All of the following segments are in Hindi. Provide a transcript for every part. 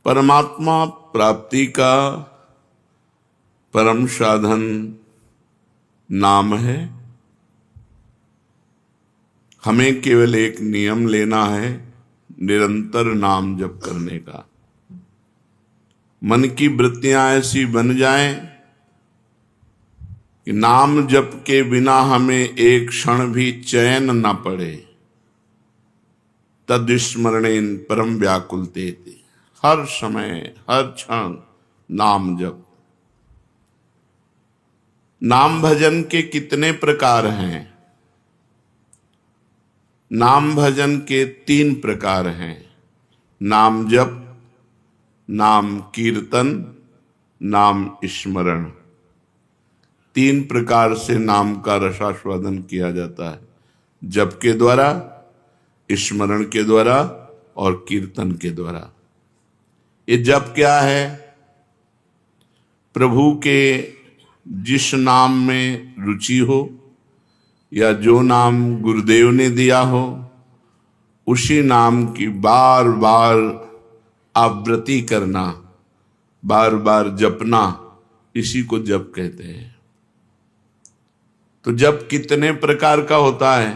परमात्मा प्राप्ति का परम साधन नाम है। हमें केवल एक नियम लेना है, निरंतर नाम जप करने का। मन की वृत्तियां ऐसी बन जाएं कि नाम जप के बिना हमें एक क्षण भी चैन न पड़े। तद्स्मरणेन परम व्याकुलते, हर समय हर क्षण नाम जप। नाम भजन के कितने प्रकार हैं? नाम भजन के 3 प्रकार हैं। नाम जप, नाम कीर्तन, नाम स्मरण। 3 प्रकार से नाम का रसास्वादन किया जाता है, जप के द्वारा, स्मरण के द्वारा और कीर्तन के द्वारा। ये जप क्या है? प्रभु के जिस नाम में रुचि हो या जो नाम गुरुदेव ने दिया हो, उसी नाम की बार बार आवृत्ति करना, बार बार जपना, इसी को जप कहते हैं। तो जप कितने प्रकार का होता है?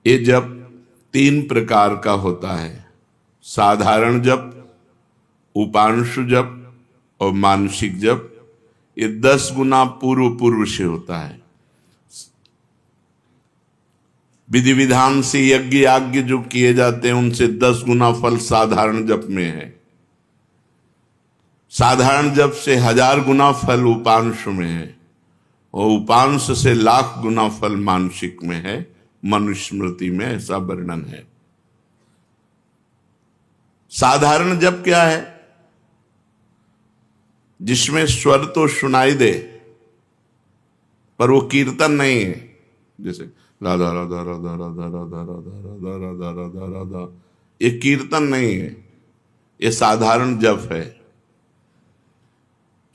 ये जप 3 प्रकार का होता है। साधारण जप, उपांशु जप और मानसिक जप। ये 10 गुना पूर्व से होता है। विधि विधान से यज्ञ याज्ञ जो किए जाते हैं, उनसे 10 गुना फल साधारण जप में है। साधारण जप से 1000 गुना फल उपांश में है, और उपांश से लाख गुना फल मानसिक में है। मनुस्मृति में ऐसा वर्णन है। साधारण जप क्या है? जिसमें स्वर तो सुनाई दे पर वो कीर्तन नहीं है। जैसे राधा राधा राधा राधा राधा राधा राधा राधा राधा राधा, ये कीर्तन नहीं है, ये साधारण जप है।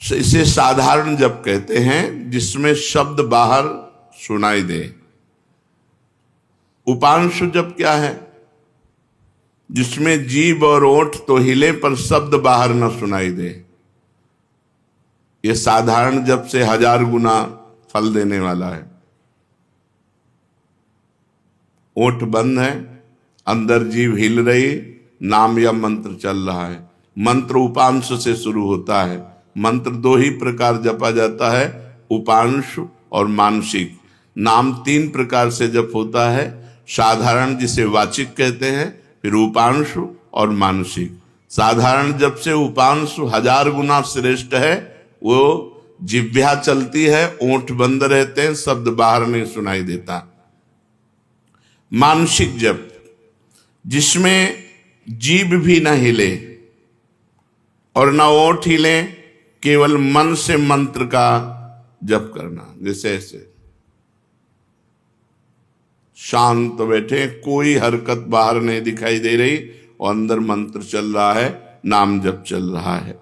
इसे साधारण जप कहते हैं, जिसमें शब्द बाहर सुनाई दे। उपांशु जप क्या है? जिसमें जीभ और ओठ तो हिले पर शब्द बाहर न सुनाई दे। ये साधारण जप से 1000 गुना फल देने वाला है। ओठ बंद है, अंदर जीभ हिल रही, नाम या मंत्र चल रहा है। मंत्र उपांश से शुरू होता है। मंत्र 2 ही प्रकार जपा जाता है, उपांश और मानसिक। नाम 3 प्रकार से जप होता है। साधारण जिसे वाचिक कहते हैं, फिर उपांश और मानसिक। साधारण जप से उपांश 1000 गुना श्रेष्ठ है। वो जिह्वा चलती है, ओठ बंद रहते हैं, शब्द बाहर नहीं सुनाई देता। मानसिक जप, जिसमें जीभ भी न हिले और न ओठ हिले, केवल मन से मंत्र का जप करना। जैसे ऐसे शांत बैठे, कोई हरकत बाहर नहीं दिखाई दे रही और अंदर मंत्र चल रहा है, नाम जप चल रहा है।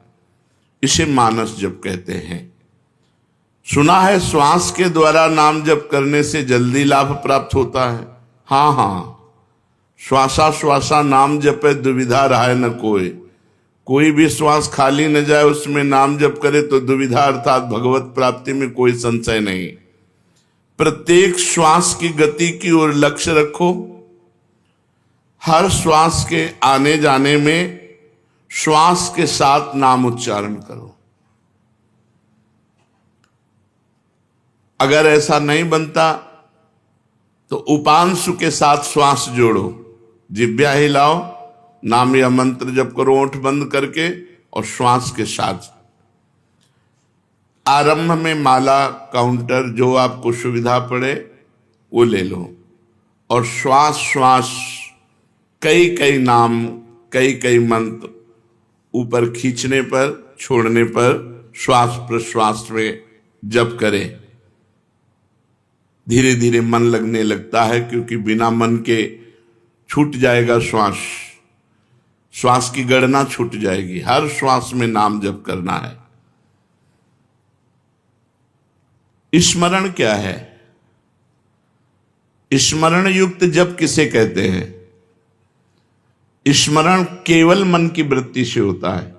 इसे मानस जप कहते हैं। सुना है श्वास के द्वारा नाम जप करने से जल्दी लाभ प्राप्त होता है। हाँ, श्वासा श्वासा नाम जपे दुविधा रहा न कोई। कोई भी श्वास खाली न जाए, उसमें नाम जप करे तो दुविधा अर्थात भगवत प्राप्ति में कोई संशय नहीं। प्रत्येक श्वास की गति की ओर लक्ष्य रखो। हर श्वास के आने जाने में श्वास के साथ नाम उच्चारण करो। अगर ऐसा नहीं बनता तो उपांशु के साथ श्वास जोड़ो, जिह्वा हिलाओ, नाम या मंत्र जप करो ओठ बंद करके और श्वास के साथ। आरंभ में माला काउंटर जो आपको सुविधा पड़े वो ले लो, और श्वास श्वास कई कई नाम, कई कई मंत्र ऊपर खींचने पर, छोड़ने पर श्वास प्रश्वास में जप करें। धीरे धीरे मन लगने लगता है, क्योंकि बिना मन के छूट जाएगा श्वास। श्वास की गणना छूट जाएगी। हर श्वास में नाम जप करना है। स्मरण क्या है? स्मरण युक्त जप किसे कहते हैं? स्मरण केवल मन की वृत्ति से होता है।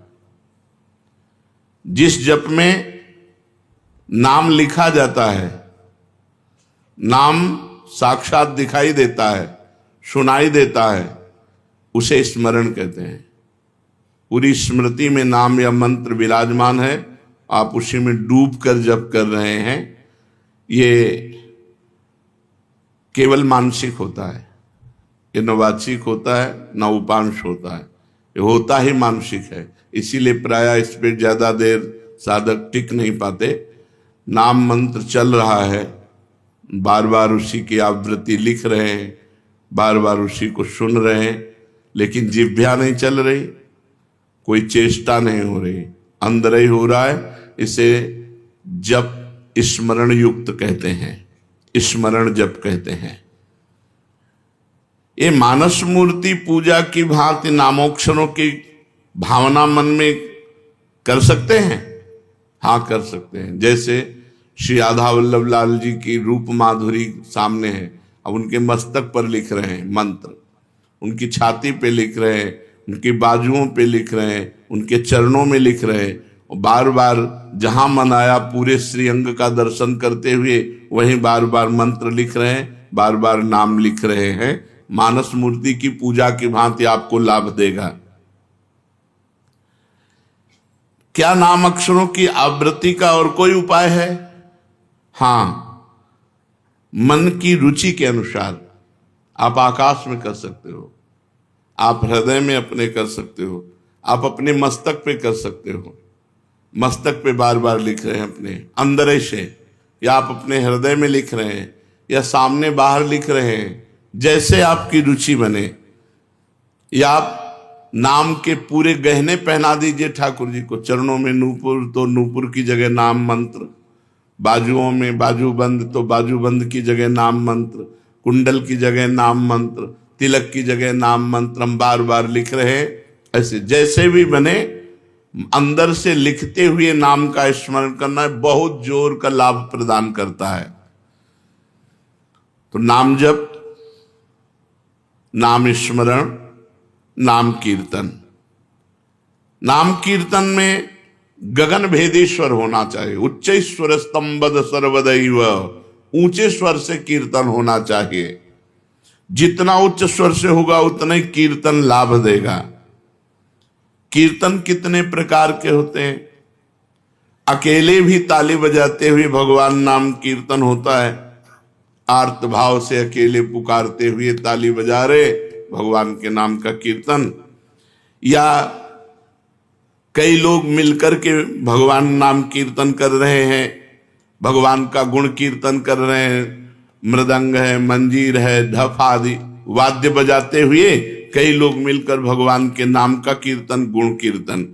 जिस जप में नाम लिखा जाता है, नाम साक्षात दिखाई देता है, सुनाई देता है, उसे स्मरण कहते हैं। पूरी स्मृति में नाम या मंत्र विराजमान है, आप उसी में डूब कर जप कर रहे हैं, ये केवल मानसिक होता है। ये न वाचिक होता है न उपांश होता है, ये होता ही मानसिक है। इसीलिए प्रायः इस पर ज्यादा देर साधक टिक नहीं पाते। नाम मंत्र चल रहा है, बार बार उसी की आवृत्ति लिख रहे हैं, बार बार उसी को सुन रहे हैं, लेकिन जिह्वा नहीं चल रही, कोई चेष्टा नहीं हो रही, अंदर ही हो रहा है। इसे जप स्मरण युक्त कहते हैं, स्मरण जप कहते हैं। ये मानस मूर्ति पूजा की भांति नामोक्षरों की भावना मन में कर सकते हैं। हाँ, कर सकते हैं। जैसे श्री राधा वल्लभ लाल जी की रूप माधुरी सामने है, अब उनके मस्तक पर लिख रहे हैं मंत्र, उनकी छाती पे लिख रहे हैं, उनकी बाजुओं पे लिख रहे हैं, उनके चरणों में लिख रहे हैं, और बार बार जहां मन आया पूरे श्रीअंग का दर्शन करते हुए वहीं बार बार मंत्र लिख रहे हैं, बार बार नाम लिख रहे हैं। मानस मूर्ति की पूजा की भांति आपको लाभ देगा। क्या नाम अक्षरों की आवृत्ति का और कोई उपाय है? हाँ, मन की रुचि के अनुसार आप आकाश में कर सकते हो, आप हृदय में अपने कर सकते हो, आप अपने मस्तक पे कर सकते हो। मस्तक पे बार बार लिख रहे हैं अपने अंदर से, या आप अपने हृदय में लिख रहे हैं, या सामने बाहर लिख रहे हैं, जैसे आपकी रुचि बने। या आप नाम के पूरे गहने पहना दीजिए ठाकुर जी को। चरणों में नूपुर तो नूपुर की जगह नाम मंत्र, बाजुओं में बाजूबंद तो बाजूबंद की जगह नाम मंत्र, कुंडल की जगह नाम मंत्र, तिलक की जगह नाम मंत्र हम बार बार लिख रहे हैं। ऐसे जैसे भी बने, अंदर से लिखते हुए नाम का स्मरण करना बहुत जोर का लाभ प्रदान करता है। तो नाम जप, नाम स्मरण, नाम कीर्तन। नाम कीर्तन में गगन भेदेश्वर होना चाहिए। उच्च स्वर स्तंभद सर्वदैव, ऊंचे स्वर से कीर्तन होना चाहिए। जितना उच्च स्वर से होगा उतना ही कीर्तन लाभ देगा। कीर्तन कितने प्रकार के होते हैं? अकेले भी ताली बजाते हुए भगवान नाम कीर्तन होता है। आर्त भाव से अकेले पुकारते हुए ताली बजा रहे भगवान के नाम का कीर्तन, या कई लोग मिलकर के भगवान नाम कीर्तन कर रहे हैं, भगवान का गुण कीर्तन कर रहे हैं। मृदंग है, मंजीर है, ढफ आदि वाद्य बजाते हुए कई लोग मिलकर भगवान के नाम का कीर्तन, गुण कीर्तन।